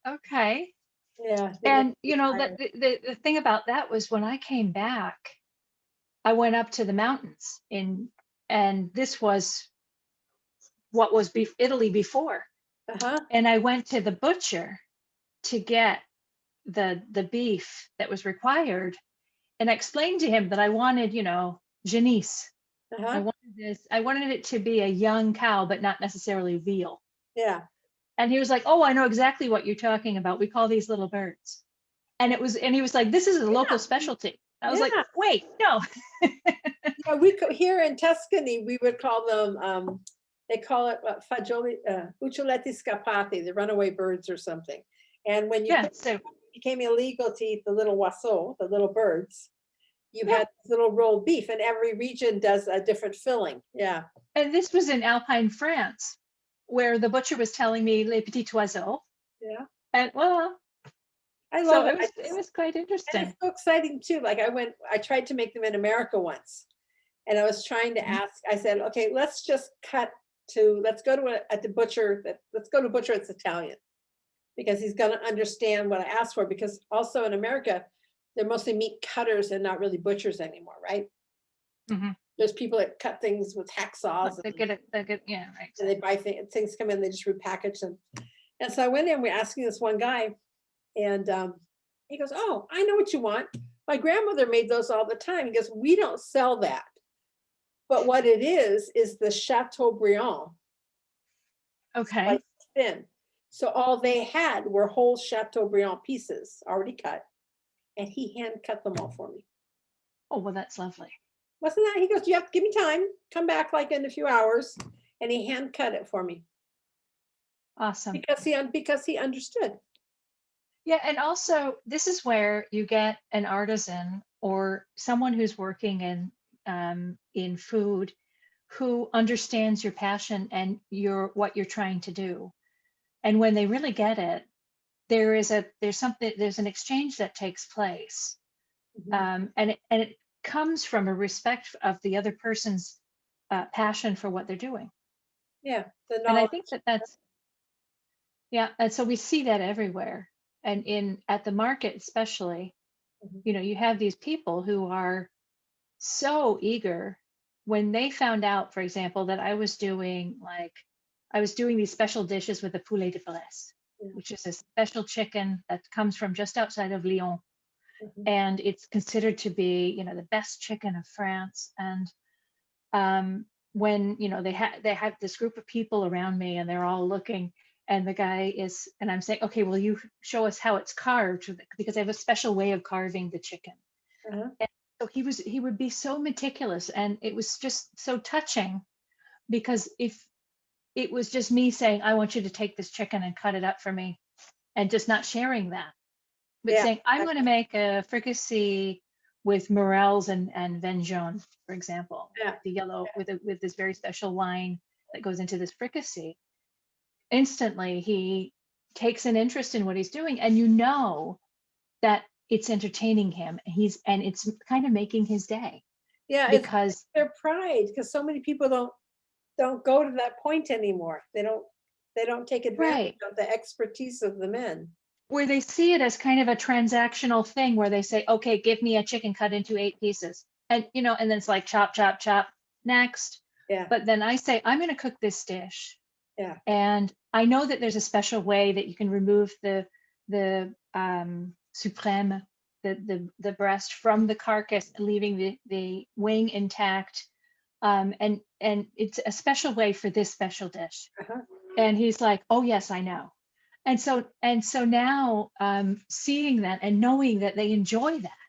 S2: Okay.
S1: Yeah, they made
S2: And
S1: her retire.
S2: the thing about that was when I came back, I went up to the mountains and this was what was Italy before.
S1: Uh-huh.
S2: And I went to the butcher to get the beef that was required, and I explained to him that I wanted, Janice. I
S1: Uh-huh.
S2: wanted this. I wanted it to be a young cow, but not necessarily veal.
S1: Yeah.
S2: And he was like, "Oh, I know exactly what you're talking about. We call these little birds." And he was like, "This is a local specialty." I was like,
S1: Yeah.
S2: "Wait, no."
S1: Yeah, here in Tuscany, we would call them, they call it what, fagioli, uccelletti scappati, the runaway birds or something. And when you
S2: Yeah.
S1: cook,
S2: So
S1: it became illegal to eat the little oiseaux, the little birds. You
S2: yeah.
S1: had little rolled beef, and every region does a different filling. Yeah.
S2: And this was in Alpine France, where the butcher was telling me les petits oiseaux.
S1: Yeah.
S2: And well,
S1: I
S2: so
S1: love it.
S2: it was quite
S1: And it's
S2: interesting.
S1: so exciting too. Like I tried to make them in America once. And I was trying to
S2: Mhm.
S1: ask, I said, okay, let's go to at the butcher, let's go to butcher that's Italian, because he's gonna understand what I asked for, because also in America, they're mostly meat cutters and not really butchers anymore, right?
S2: Mhm.
S1: There's people that cut things with hacksaws,
S2: They're good. Yeah, right.
S1: and they
S2: Exactly.
S1: buy things come in, they just repackage them. And so I went in, we're asking this one guy, and he goes, "Oh, I know what you want. My grandmother made those all the time." He goes, "We don't sell that. But what it is the Chateaubriand
S2: Okay.
S1: sliced thin." So all they had were whole Chateaubriand pieces already cut, and he hand cut them all for me.
S2: Oh, well, that's lovely.
S1: Wasn't that? He goes, "You have to give me time. Come back like in a few hours," and he hand cut it for me
S2: Awesome.
S1: because he understood.
S2: Yeah, and also this is where you get an artisan or someone who's working in food who understands your passion and your what you're trying to do. And when they really get it, there's an exchange that takes place,
S1: Mhm.
S2: and it comes from a respect of the other person's passion for what they're doing.
S1: Yeah, the
S2: And I
S1: knowledge.
S2: think that that's yeah, and so we see that everywhere, and in at the market especially.
S1: Mhm.
S2: You have these people who are so eager when they found out, for example, that I was doing these special dishes with the poulet de Bresse,
S1: Yeah.
S2: which is a special chicken that comes from just outside of Lyon.
S1: Mhm.
S2: And it's considered to be, the best chicken of France. And when, they had this group of people around me and they're all looking, and and I'm saying, okay, well, you show us how it's carved, because I have a special way of carving the chicken.
S1: Uh-huh.
S2: And so he would be so meticulous, and it was just so touching, because if it was just me saying, I want you to take this chicken and cut it up for me, and just not sharing that, but
S1: Yeah.
S2: saying, I'm going to make a fricassee with morels and vin jaune, for example,
S1: Yeah.
S2: the yellow with this very special wine that goes into this fricassee. Instantly, he takes an interest in what he's doing, and that it's entertaining him. And it's kind of making his day,
S1: Yeah, it's
S2: because
S1: their pride, because so many people don't go to that point anymore. They don't take advantage
S2: right,
S1: of the expertise of the men.
S2: where they see it as kind of a transactional thing, where they say, okay, give me a chicken cut into 8 pieces, and then it's like chop chop chop, next.
S1: Yeah,
S2: But then I say, I'm going to cook this dish,
S1: yeah.
S2: and I know that there's a special way that you can remove the supreme, the breast from the carcass, leaving the wing intact. And it's a special way for this special dish.
S1: Uh-huh.
S2: And he's like, oh yes, I know. And so now, seeing that and knowing that they enjoy that,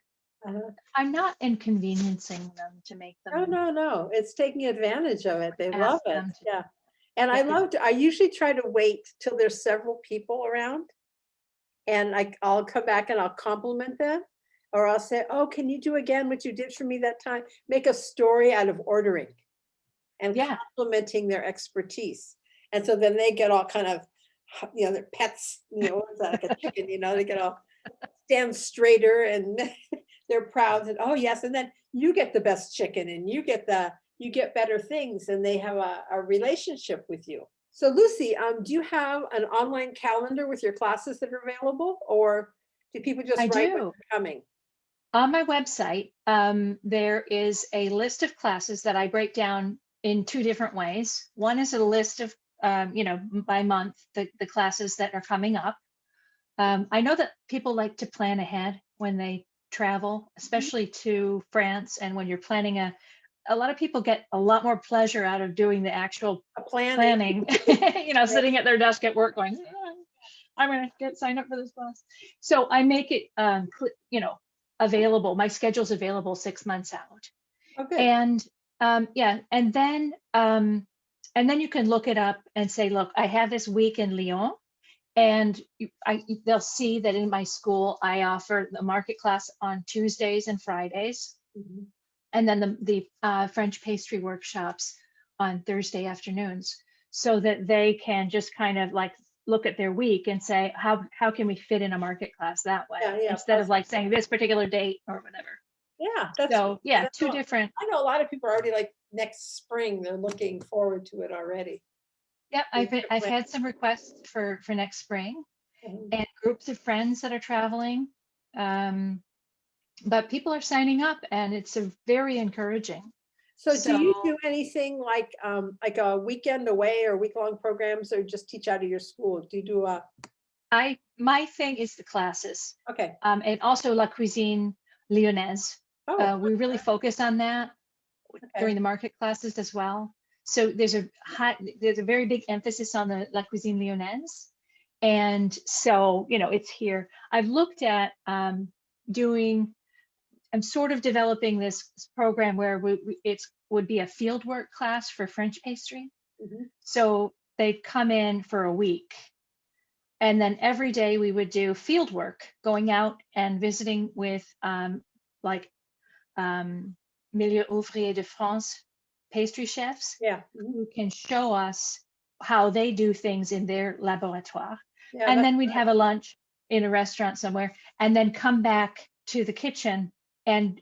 S1: Uh-huh.
S2: I'm not inconveniencing them to make
S1: No,
S2: them,
S1: no, no. It's taking advantage of it. They love
S2: ask
S1: it.
S2: them to.
S1: Yeah. And
S2: Yeah.
S1: I usually try to wait till there's several people around, and I'll come back and I'll compliment them, or I'll say, "Oh, can you do again what you did for me that time?" Make a story out of ordering and
S2: Yeah.
S1: complimenting their expertise. And so then they get all kind of, their pets, what is that, like a chicken, they get all stand straighter, and they're proud that, oh yes, and then you get the best chicken, and you get better things, and they have a relationship with you. So Lucy, do you have an online calendar with your classes that are available, or do people
S2: I
S1: just write when
S2: do.
S1: you're coming?
S2: On my website, there is a list of classes that I break down in two different ways. One is a list of, by month, the classes that are coming up. I know that people like to plan ahead when they travel,
S1: Mhm.
S2: especially to France, and when you're planning a lot of people get a lot more pleasure out of doing the actual
S1: A planning.
S2: planning, sitting at their desk at work going, I'm going to get signed up for this class. So I make it, available. My schedule's available 6 months out.
S1: Oh, good.
S2: And yeah, and then you can look it up and say, look, I have this week in Lyon, and they'll see that in my school, I offer the market class on Tuesdays and Fridays,
S1: Mhm.
S2: and then the French pastry workshops on Thursday afternoons, so that they can just kind of like look at their week and say, how can we fit in a market class that way,
S1: Yeah,
S2: instead of like saying this particular date or whatever.
S1: yeah, that's
S2: So yeah,
S1: that's
S2: two
S1: all.
S2: different.
S1: I know a lot of people are already like next spring, they're looking forward to it already.
S2: Yeah,
S1: They start
S2: I've
S1: planning.
S2: had some requests for next spring,
S1: Mhm.
S2: and groups of friends that are traveling. But people are signing up, and it's very encouraging.
S1: So do
S2: So
S1: you do anything like a weekend away or week-long programs, or just teach out of your school? Do you do a,
S2: my thing is the classes,
S1: okay.
S2: and also La Cuisine Lyonnaise.
S1: Oh,
S2: We really focus on that
S1: okay.
S2: during the market classes as well. So there's a very big emphasis on the La Cuisine Lyonnaise. And so, it's here. I've looked at I'm sort of developing this program where it would be a fieldwork class for French pastry.
S1: Mhm.
S2: So they'd come in for a week, and then every day we would do field work, going out and visiting with like Milieu Ouvrier de France pastry chefs,
S1: Yeah. Mhm.
S2: who can show us how they do things in their laboratoire.
S1: Yeah,
S2: And
S1: that's
S2: then we'd
S1: nice.
S2: have a lunch in a restaurant somewhere, and then come back to the kitchen and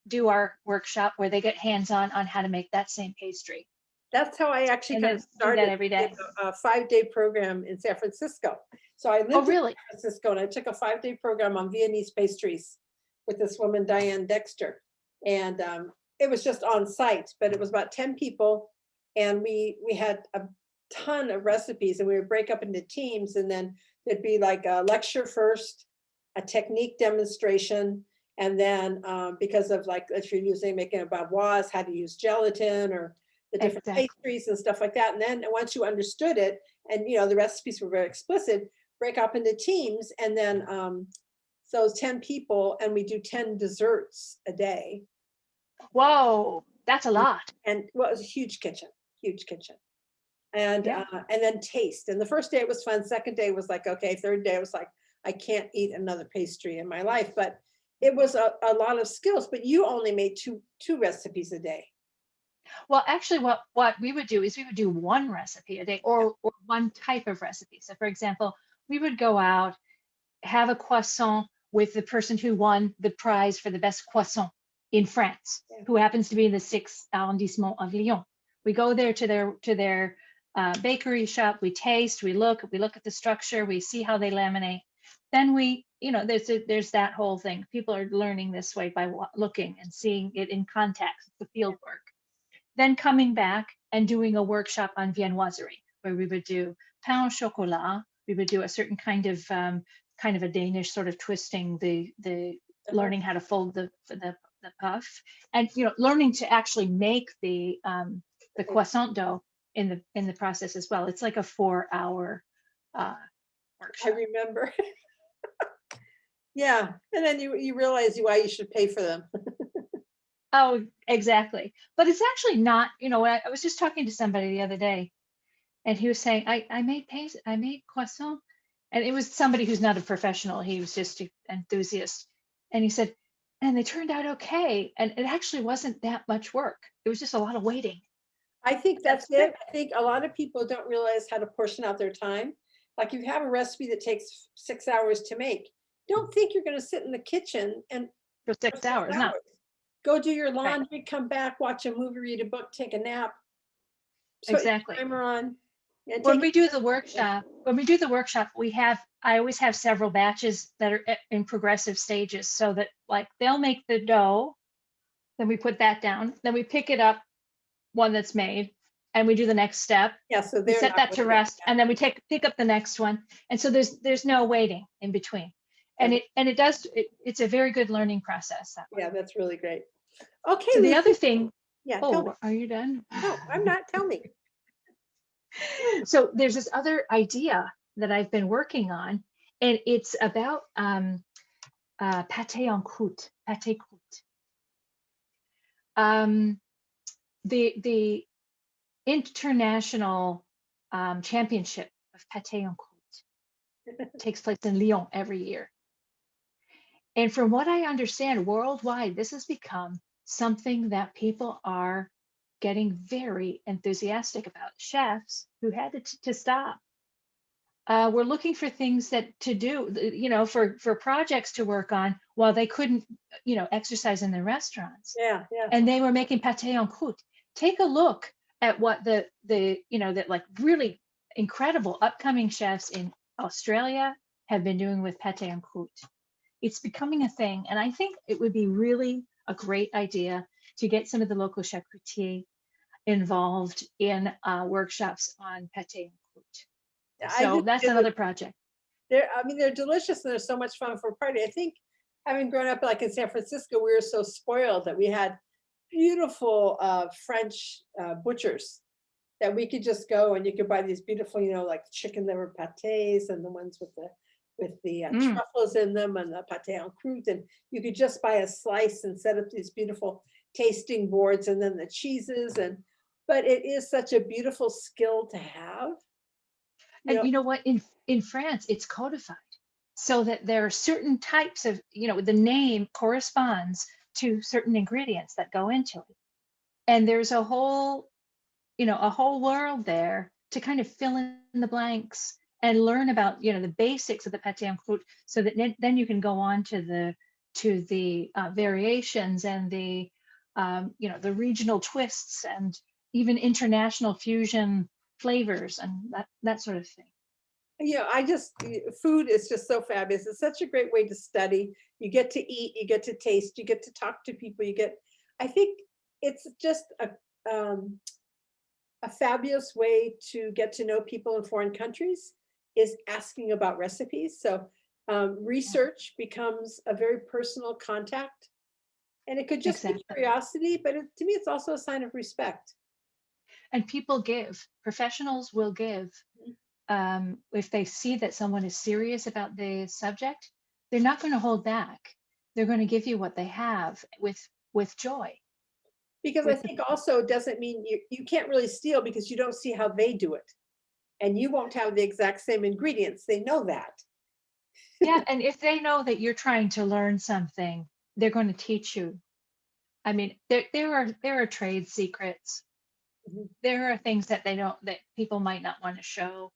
S2: do our workshop where they get hands-on on how to make that same pastry.
S1: That's how I actually
S2: And
S1: kind of
S2: then do that
S1: started.
S2: every
S1: We did
S2: day.
S1: a 5-day program in San Francisco. So I
S2: Oh,
S1: lived in
S2: really?
S1: San Francisco and I took a 5-day program on Viennese pastries with this woman, Diane Dexter. And it was just on site, but it was about 10 people. And we had a ton of recipes, and we would break up into teams, and then there'd be like a lecture first, a technique demonstration, and then because of like if you're making a bavoise, how to use gelatin or the different
S2: Exactly.
S1: pastries and stuff like that. And then once you understood it, and the recipes were very explicit, break up into teams, and then so 10 people, and we do 10 desserts a day.
S2: Whoa, that's a lot.
S1: And well, it was a huge kitchen, huge kitchen. And
S2: Yeah.
S1: and then taste. And the first day it was fun. Second day was like, okay. Third day I was like, I can't eat another pastry in my life. But it was a lot of skills. But you only made two recipes a day.
S2: Well, actually, what we would do is we would do one recipe a day, or one type of recipe. So, for example, we would go out, have a croissant with the person who won the prize for the best croissant in France,
S1: Yeah.
S2: who happens to be in the 6th arrondissement of Lyon. We go there to their bakery shop. We taste. We look at the structure. We see how they laminate. Then there's that whole thing. People are learning this way by looking and seeing it in context, the field work. Then coming back and doing a workshop on viennoiserie, where we would do pain au chocolat. We would do a certain kind of a Danish sort of twisting, the learning how to fold the puff, and learning to actually make the croissant dough in the process as well. It's like a 4-hour
S1: I
S2: workshop.
S1: remember. Yeah. And then you realize why you should pay for them.
S2: Oh, exactly. But it's actually not, I was just talking to somebody the other day, and he was saying, I made croissant. And it was somebody who's not a professional. He was just an enthusiast. And he said, and they turned out okay. And it actually wasn't that much work. It was just a lot of waiting.
S1: I think
S2: That's
S1: that's
S2: good.
S1: it. I think a lot of people don't realize how to portion out their time. Like you have a recipe that takes 6 hours to make. Don't think you're going to sit in the kitchen and
S2: For
S1: for
S2: 6
S1: 6
S2: hours. No.
S1: hours. Go do your
S2: Right.
S1: laundry, come back, watch a movie, read a book, take a nap. Put your
S2: Exactly.
S1: timer on. And
S2: When
S1: take
S2: we do the workshop, I always have several batches that are in progressive stages, so that like they'll make the dough, then we put that down, then we pick it up, one that's made, and we do the next step.
S1: Yeah, so
S2: We
S1: they're
S2: set
S1: not
S2: that to
S1: waiting.
S2: rest, and then we pick up the next one. And so there's no waiting in between. And it's a very good learning process that way.
S1: Yeah, that's really great. Okay,
S2: So the
S1: Lucy.
S2: other thing
S1: Yeah, tell me.
S2: Oh, are you done?
S1: No, I'm not. Tell me.
S2: So there's this other idea that I've been working on, and it's about pate en croûte, pate croûte. Um, the international championship of pate en croûte takes place in Lyon every year. And from what I understand, worldwide, this has become something that people are getting very enthusiastic about. Chefs who had to stop. We're looking for things that to do, for projects to work on while they couldn't, exercise in their restaurants.
S1: Yeah, yeah.
S2: And they were making pate en croûte. Take a look at what that like really incredible upcoming chefs in Australia have been doing with pate en croûte. It's becoming a thing, and I think it would be really a great idea to get some of the local charcutiers involved in workshops on pate en croûte.
S1: I
S2: So
S1: just
S2: that's
S1: did it.
S2: another project.
S1: They're delicious and they're so much fun for a party. I think having grown up like in San Francisco, we were so spoiled that we had beautiful French butchers that we could just go and you could buy these beautiful, like chicken liver pâtés and the ones with the
S2: Mm.
S1: truffles in them and the pâté en croûte, and you could just buy a slice and set up these beautiful tasting boards and then the cheeses but it is such a beautiful skill to have. You
S2: And
S1: know,
S2: you know what? In France, it's codified so that there are certain types of, the name corresponds to certain ingredients that go into it. And there's a whole world there to kind of fill in the blanks and learn about, the basics of the pâté en croûte, so that then you can go on to the variations and the regional twists and even international fusion flavors and that sort of thing.
S1: food is just so fabulous. It's such a great way to study. You get to eat, you get to taste, you get to talk to people. I think it's just a fabulous way to get to know people in foreign countries is asking about recipes. So research becomes a very personal contact, and it could just be
S2: Exactly.
S1: curiosity, but to me, it's also a sign of respect.
S2: And people give, professionals will give. If they see that someone is serious about the subject, they're not going to hold back. They're going to give you what they have with joy.
S1: Because I
S2: With the
S1: think also it doesn't mean you can't really steal because you don't see how they do it. And you won't have the exact same ingredients. They know that.
S2: Yeah, and if they know that you're trying to learn something, they're going to teach you. I mean, there are trade secrets.
S1: Mhm.
S2: There are things that that people might not want to show.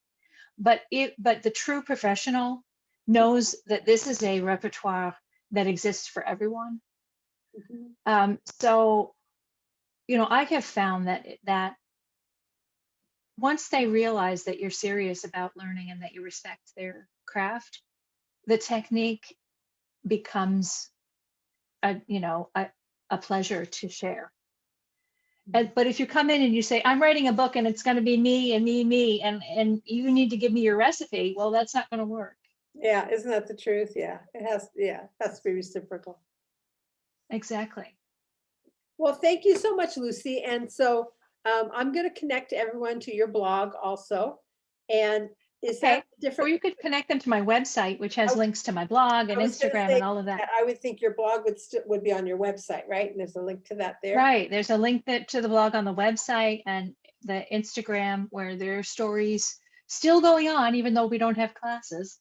S2: But the true professional knows that this is a repertoire that exists for everyone.
S1: Mhm.
S2: So I have found that once they realize that you're serious about learning and that you respect their craft, the technique becomes a pleasure to share. But if you come in and you say, I'm writing a book and it's going to be me and me, and you need to give me your recipe, well, that's not going to work.
S1: Yeah, isn't that the truth? Yeah, it has to be reciprocal.
S2: Exactly.
S1: Well, thank you so much, Lucy. And so I'm going to connect everyone to your blog also. And is that
S2: Okay. Or
S1: different?
S2: you could connect them to my website, which
S1: I,
S2: has links to my blog and
S1: I was going to
S2: Instagram
S1: say
S2: and all of that.
S1: that I would think your blog would be on your website, right? And there's a link to that there.
S2: Right. There's a link to the blog on the website and the Instagram where there are stories still going on, even though we don't have classes.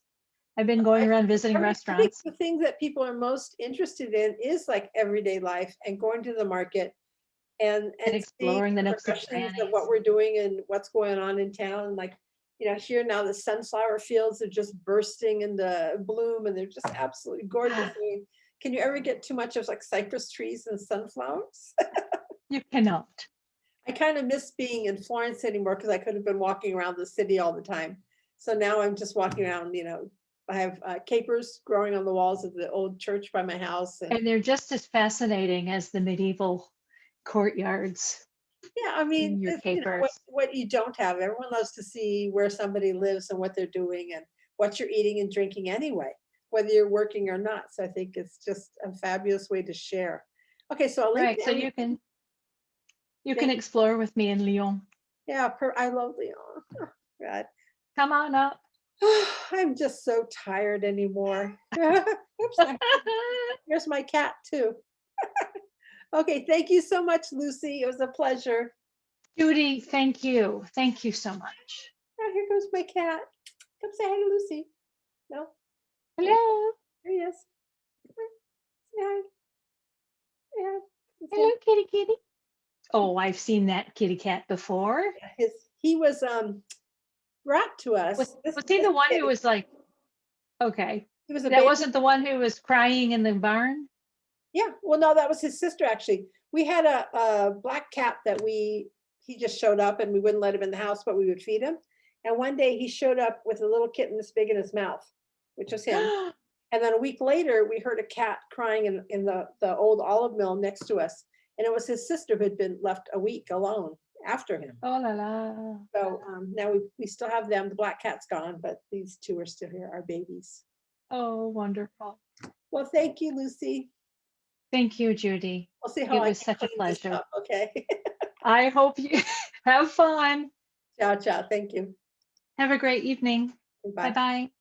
S2: I've been going around visiting
S1: I think
S2: restaurants.
S1: the thing that people are most interested in is like everyday life and going to the market
S2: And
S1: and seeing
S2: exploring the
S1: the
S2: nooks and
S1: progressions of what
S2: crannies.
S1: we're doing and what's going on in town. Like, here now the sunflower fields are just bursting into bloom and they're just absolutely gorgeous. I mean, can you ever get too much of like cypress trees and sunflowers?
S2: You cannot.
S1: I kind of miss being in Florence anymore because I could have been walking around the city all the time. So now I'm just walking around, I have capers growing on the walls of the old church by my house. And
S2: And they're just as fascinating as the medieval courtyards
S1: yeah, I mean,
S2: in your
S1: it's,
S2: capers.
S1: what you don't have. Everyone loves to see where somebody lives and what they're doing and what you're eating and drinking anyway, whether you're working or not. So I think it's just a fabulous way to share. Okay, so I'll link
S2: Right.
S1: to
S2: So you can You can
S1: Thank,
S2: explore with me in Lyon.
S1: yeah, I love Leon. Oh, God.
S2: Come on up.
S1: I'm just so tired anymore. Oops, here's my cat too. Okay, thank you so much, Lucy. It was a pleasure.
S2: Judy, thank you. Thank you so much.
S1: Oh, here goes my cat. Come say hi to Lucy. No,
S2: Hello.
S1: here he is. Say hi. Say hi.
S2: Hello, kitty kitty. Oh, I've seen that kitty cat before.
S1: He was brought to us.
S2: Was he
S1: This
S2: the one
S1: kid,
S2: who was like, okay,
S1: he was a
S2: that
S1: baby.
S2: wasn't the one who was crying in the barn?
S1: Yeah, well, no, that was his sister actually. We had a black cat that he just showed up and we wouldn't let him in the house, but we would feed him. And one day he showed up with a little kitten this big in his mouth, which was him. And then a week later, we heard a cat crying in the old olive mill next to us. And it was his sister who had been left a week alone after him.
S2: Oh la la.
S1: So now we still have them. The black cat's gone, but these two are still here, our babies.
S2: Oh, wonderful.
S1: Well, thank you, Lucy.
S2: Thank you, Judy.
S1: We'll see how
S2: It
S1: I
S2: was
S1: can
S2: such a
S1: clean this
S2: pleasure.
S1: up, okay?
S2: I hope you have fun.
S1: Ciao, ciao. Thank you.
S2: Have a great evening.
S1: Bye.
S2: Bye-bye.